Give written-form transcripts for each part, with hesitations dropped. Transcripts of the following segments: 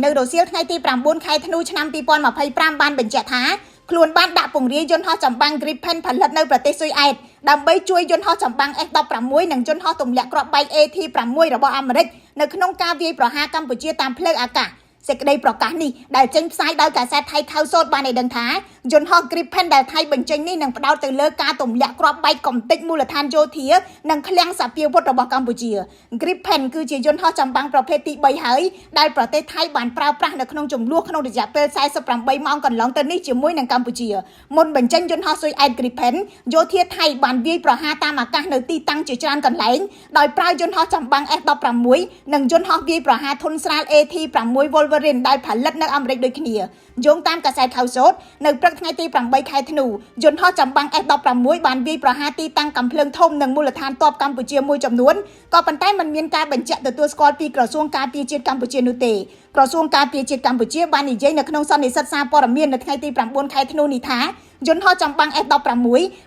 នៅរសៀលថ្ងៃទី9ខែធ្នូឆ្នាំ2025បានបញ្ជាក់ថាខ្លួនបានដាក់ពង្រាយយន្តហោះចម្បាំង Gripen ផលិតនៅប្រទេសស៊ុយអែតដើម្បីជួយយន្តហោះចម្បាំង F-16 និងយន្តហោះទម្លាក់គ្រាប់បែក AT-6 របស់អាមេរិកនៅក្នុងការវាយប្រហារកម្ពុជាតាមផ្លូវអាកាសសេចក្តីប្រកាសនេះដែលចេញផ្សាយដោយកាសែតថៃខៅសូតបានឲ្យដឹងថាយន្តហោះ Gripen ដែលថៃបញ្ចេញនេះនឹងផ្ដោតទៅលើការទម្លាក់គ្រាប់បែកកំទេចមូលដ្ឋានយោធានិងឃ្លាំងសព្វាវុធរបស់កម្ពុជា Gripen គឺជាយន្តហោះចម្បាំងប្រភេទទី3ហើយដែលប្រទេសថៃបានប្រើប្រាស់នៅក្នុងចំនួនក្នុងរយៈពេល48ម៉ោងកន្លងទៅនេះជាមួយនឹងកម្ពុជាមុនបញ្ចេញយន្តហោះស៊ុយអែត Gripen យោធាថៃបានវាយប្រហារតាមអាកាសនៅទីតាំងជាច្រើនកន្លែងដោយប្រើយន្តហោះចម្បាំង F-16 និងយន្តហោះវាយប្រហារធុនស្រាល AT-6 Wolverine ដែលផលិតនៅអាមេរិកដូចគ្នាយោងតាមកាសែតខៅសូតនៅព្រឹកថ្ងៃទី8ខែធ្នូយន្តហោះចម្បាំង F-16 បានវាយប្រហារទីតាំងកាំភ្លើងធំនិងមូលដ្ឋានទ័ពកម្ពុជាមួយចំនួនក៏ប៉ុន្តែมันមានការបញ្ជាក់ទទួលស្គាល់ពីក្រសួងការពារជាតិកម្ពុជានោះទេក្រសួងការពារជាតិកម្ពុជាបាននិយាយនៅក្នុងសន្និសីទសារព័ត៌មាននៅថ្ងៃទី9ខែធ្នូនេះថាយន្តហោះចម្បាំង F-16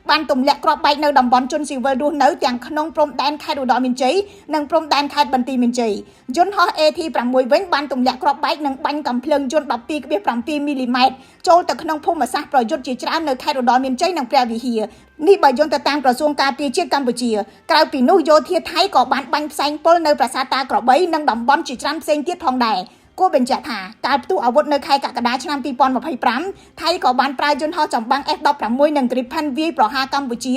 បានទម្លាក់គ្រាប់បែកនៅតំបន់ជនស៊ីវិលរស់នៅទាំងក្នុងព្រំដែនខេត្តឧត្តរមានជ័យនិងព្រំដែនខេត្តបន្ទាយមានជ័យយន្តហោះ AT-6 វិញបានទម្លាក់គ្រាប់បែកនិងបាញ់កាំភ្លើងយន្ត 12.7 មីលីម៉ែត្រចូលទៅក្នុងភូមិសាស្ត្រប្រយុទ្ធជាច្រើននៅខេត្តឧត្តរមានជ័យនិងព្រះវិហារនេះបើយោងទៅតាមក្រសួងការពារជាតិកម្ពុជាក្រៅពីនោះយោធាថៃក៏បានបាញ់ផ្សែងពុលនៅប្រាសាទតាក្របីនិងតំបន់ជាច្រើនផ្សេងទៀតផងដែរគួរបញ្ជាក់ថាការផ្ទុះអាវុធនៅខែកក្កដាឆ្នាំ2025ថៃក៏បានប្រើយន្តហោះចម្បាំង F-16 និង Gripen វាយប្រហារកម្ពុជា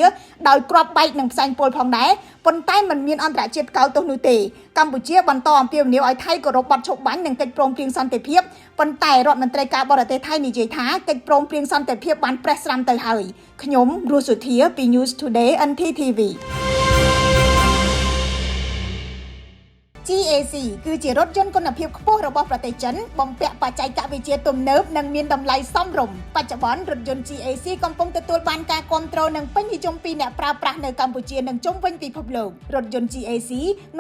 ដោយគ្រាប់បែកនិងផ្សែងពុលផងដែរប៉ុន្តែมันមានអន្តរជាតិកោតទោសនោះទេកម្ពុជាបន្តអំពាវនាវឲ្យថៃគោរពបទឈប់បាញ់និងកិច្ចព្រមព្រៀងសន្តិភាពប៉ុន្តែរដ្ឋមន្ត្រីការបរទេសថៃនិយាយថាកិច្ចព្រមព្រៀងសន្តិភាពបានប្រេះស្រាំទៅហើយខ្ញុំរស់សុធាពី News Today NTTV GAC គឺជារថយន្តគុណភាពខ្ពស់របស់ប្រទេសចិនបំពាក់បច្ចេកវិទ្យាទំនើបនិងមានតម្លៃសមរម្យបច្ចុប្បន្នរថយន្ត GAC កំពុងទទួលបានការគាំទ្រនិងពេញនិយមពីអ្នកប្រើប្រាស់នៅកម្ពុជានិងជុំវិញពិភពលោករថយន្ត GAC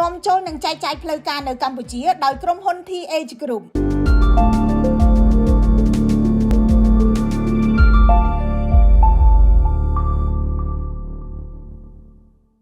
នាំចូលនិងចែកចាយផ្លូវការនៅកម្ពុជាដោយក្រុមហ៊ុន TH Group